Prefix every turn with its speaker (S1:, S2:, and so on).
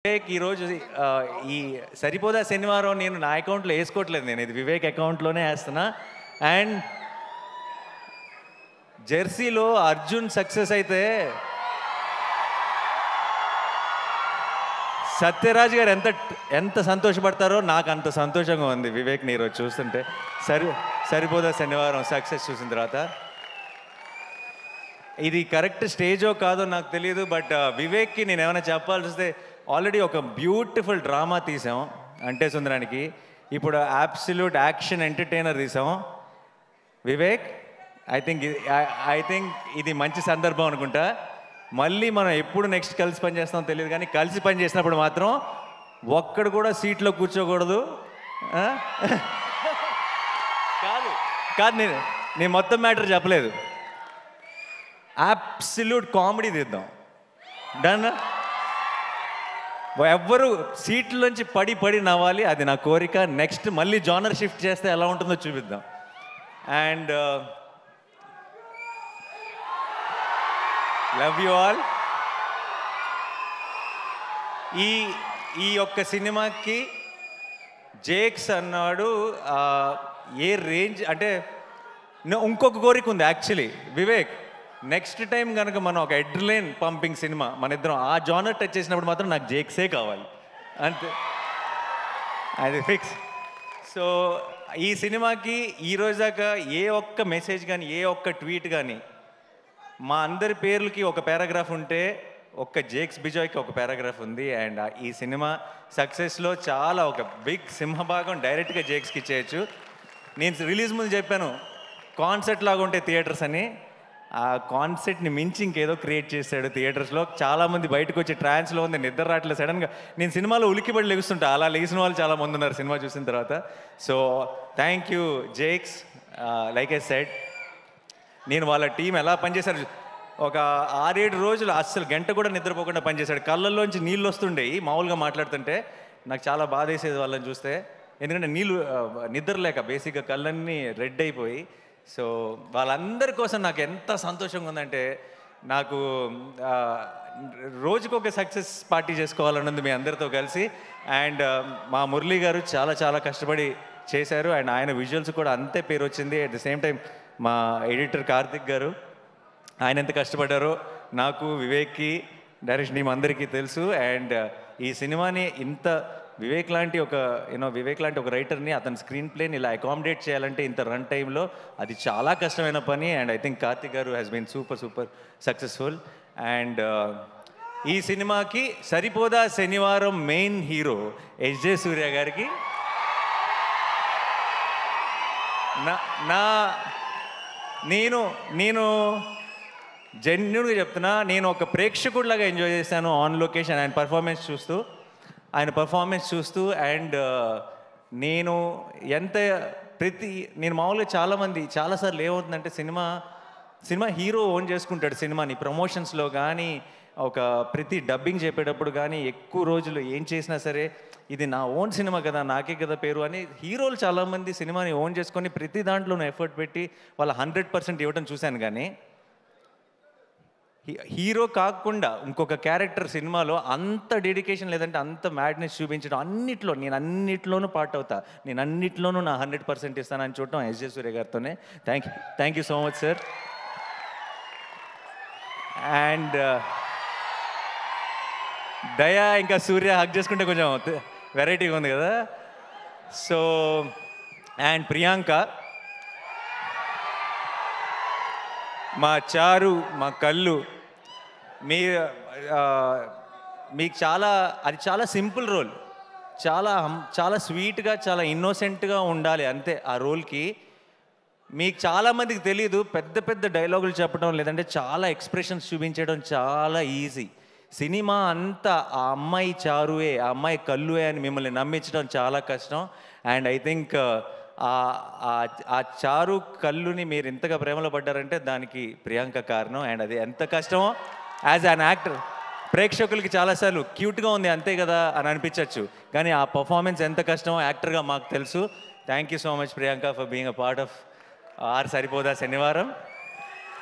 S1: వివేక్ ఈరోజు ఈ సరిపోదా శనివారం నేను నా అకౌంట్లో వేసుకోవట్లేదు, నేను ఇది వివేక్ అకౌంట్లోనే వేస్తున్నా. అండ్ జెర్సీలో అర్జున్ సక్సెస్ అయితే సత్యరాజ్ గారు ఎంత సంతోషపడతారో నాకు అంత సంతోషంగా ఉంది వివేక్ని ఈరోజు చూస్తుంటే. సరిపోదా శనివారం సక్సెస్ చూసిన తర్వాత. ఇది కరెక్ట్ స్టేజో కాదో నాకు తెలియదు, బట్ వివేక్కి నేను ఏమైనా చెప్పాల్సి వస్తే ఆల్రెడీ ఒక బ్యూటిఫుల్ డ్రామా తీసాం అంటే సుందరానికి, ఇప్పుడు అబ్సల్యూట్ యాక్షన్ ఎంటర్టైనర్ తీసాం. వివేక్ ఐ థింక్ ఇది మంచి సందర్భం అనుకుంటా. మళ్ళీ మనం ఎప్పుడు నెక్స్ట్ కలిసి పని చేస్తామో తెలియదు, కానీ కలిసి పని చేసినప్పుడు మాత్రం ఒక్కడు కూడా సీట్లో కూర్చోకూడదు. కాదు నేను మొత్తం మ్యాటర్ చెప్పలేదు. అబ్సల్యూట్ కామెడీ తీద్దాం, డన్. ఎవ్వరు సీట్లోంచి పడి నవ్వాలి, అది నా కోరిక. నెక్స్ట్ మళ్ళీ జానర్ షిఫ్ట్ చేస్తే ఎలా ఉంటుందో చూపిద్దాం. And love you all. ఈ ఒక్క సినిమాకి జేక్స్ అన్నాడు ఏ రేంజ్ అంటే, ఇంకొక కోరిక ఉంది యాక్చువల్లీ వివేక్. నెక్స్ట్ టైం కనుక మనం ఒక ఎడ్రిలైన్ పంపింగ్ సినిమా మన ఇద్దరం ఆ జానర్ టచ్ చేసినప్పుడు మాత్రం నాకు జేక్సే కావాలి, అంతే, అది ఫిక్స్. సో ఈ సినిమాకి ఈరోజు దాకా ఏ ఒక్క మెసేజ్ కానీ ఏ ఒక్క ట్వీట్ కానీ, మా అందరి పేర్లకి ఒక పారాగ్రాఫ్ ఉంటే ఒక్క జేక్స్ బిజాయ్కి ఒక పారాగ్రాఫ్ ఉంది. అండ్ ఈ సినిమా సక్సెస్లో చాలా ఒక బిగ్ సింహభాగం డైరెక్ట్గా జేక్స్కి ఇచ్చేయచ్చు. నేను రిలీజ్ ముందు చెప్పాను కాన్సెప్ట్ లాగా ఉంటే థియేటర్స్ అని. ఆ కాన్సెప్ట్ని మించి ఇంకేదో క్రియేట్ చేశాడు థియేటర్స్లో. చాలామంది బయటకు వచ్చి ట్రాన్స్లో ఉంది, నిద్ర రావట్లేదు. సడన్గా నేను సినిమాలో ఉలికిపడి లెగుస్తుంటా, అలా లెగిసిన వాళ్ళు చాలామంది ఉన్నారు సినిమా చూసిన తర్వాత. So thank you Jakes. Like I said, నేను వాళ్ళ టీం ఎలా పనిచేశారు, ఒక 6-7 రోజులు అస్సలు గంట కూడా నిద్రపోకుండా పనిచేశాడు. కళ్ళల్లోంచి నీళ్ళు వస్తుండేవి మామూలుగా మాట్లాడుతుంటే. నాకు చాలా బాధ వేసేది వాళ్ళని చూస్తే, ఎందుకంటే నిద్ర లేక బేసిక్గా కళ్ళన్నీ రెడ్ అయిపోయి. సో వాళ్ళందరి కోసం నాకు ఎంత సంతోషంగా ఉందంటే, నాకు రోజుకొక సక్సెస్ పార్టీ చేసుకోవాలన్నది మీ అందరితో కలిసి. అండ్ మా మురళీ గారు చాలా చాలా కష్టపడి చేశారు, అండ్ ఆయన విజువల్స్ కూడా అంతే పేరు వచ్చింది. అట్ ద సేమ్ టైం మా ఎడిటర్ కార్తిక్ గారు, ఆయన ఎంత కష్టపడ్డారో నాకు, వివేక్కి, డైరెక్షన్ టీం అందరికీ తెలుసు. అండ్ ఈ సినిమాని ఇంత వివేక్ లాంటి ఒక రైటర్ని అతని స్క్రీన్ ప్లేని ఇలా అకామిడేట్ చేయాలంటే ఇంత రన్ టైంలో అది చాలా కష్టమైన పని. అండ్ ఐ థింక్ కార్తిక్ గారు హ్యాస్ బీన్ సూపర్ సక్సెస్ఫుల్. అండ్ ఈ సినిమాకి సరిపోదా శనివారం మెయిన్ హీరో ఎస్జే సూర్య గారికి నేను జెన్యూన్గా చెప్తున్నా, నేను ఒక ప్రేక్షకుడిలాగా ఎంజాయ్ చేశాను ఆన్ లొకేషన్ ఆయన పర్ఫార్మెన్స్ చూస్తూ. అండ్ నేను మామూలుగా చాలాసార్లు ఏమవుతుందంటే, సినిమా హీరో ఓన్ చేసుకుంటాడు సినిమాని. ప్రమోషన్స్లో కానీ ఒక ప్రతి డబ్బింగ్ చెప్పేటప్పుడు కానీ ఎక్కువ రోజులు ఏం చేసినా సరే ఇది నా ఓన్ సినిమా కదా, నాకే కదా పేరు అని హీరోలు చాలామంది సినిమాని ఓన్ చేసుకొని ప్రతి దాంట్లోనూ ఎఫర్ట్ పెట్టి వాళ్ళ 100% ఇవ్వడం చూశాను. కానీ హీరో కాకుండా ఇంకొక క్యారెక్టర్ సినిమాలో అంత డెడికేషన్ లేదంటే అంత మ్యాడ్నెస్ చూపించడం, నేను అన్నిట్లోనూ పార్ట్ అవుతా, నేను అన్నిట్లోనూ నా 100% ఇస్తానని చూడటం ఎస్జే సూర్య గారితోనే. Thank you so much sir. And Daya ఇంకా సూర్య హక్ చేసుకుంటే కొంచెం వెరైటీగా ఉంది కదా. సో అండ్ ప్రియాంక, మా చారు, మా కళ్ళు, మీకు చాలా సింపుల్ రోల్, చాలా స్వీట్గా చాలా ఇన్నోసెంట్గా ఉండాలి అంతే ఆ రోల్కి. మీకు చాలామందికి తెలీదు, పెద్ద డైలాగులు చెప్పడం లేదంటే చాలా ఎక్స్ప్రెషన్స్ చూపించడం చాలా ఈజీ. సినిమా అంతా ఆ అమ్మాయి చారువే, ఆ అమ్మాయి కళ్ళువే అని మిమ్మల్ని నమ్మించడం చాలా కష్టం. అండ్ ఐ థింక్ ఆ చారు కళ్ళుని మీరు ఇంతగా ప్రేమలో పడ్డారంటే దానికి ప్రియాంక కారణం. అండ్ అది ఎంత కష్టమో యాజ్ అన్ యాక్టర్ ప్రేక్షకులకి చాలాసార్లు క్యూట్గా ఉంది అంతే కదా అని అనిపించవచ్చు, కానీ ఆ పర్ఫార్మెన్స్ ఎంత కష్టమో యాక్టర్గా మాకు తెలుసు. Thank you so much Priyanka for being a part of our Saripodhaa శనివారం.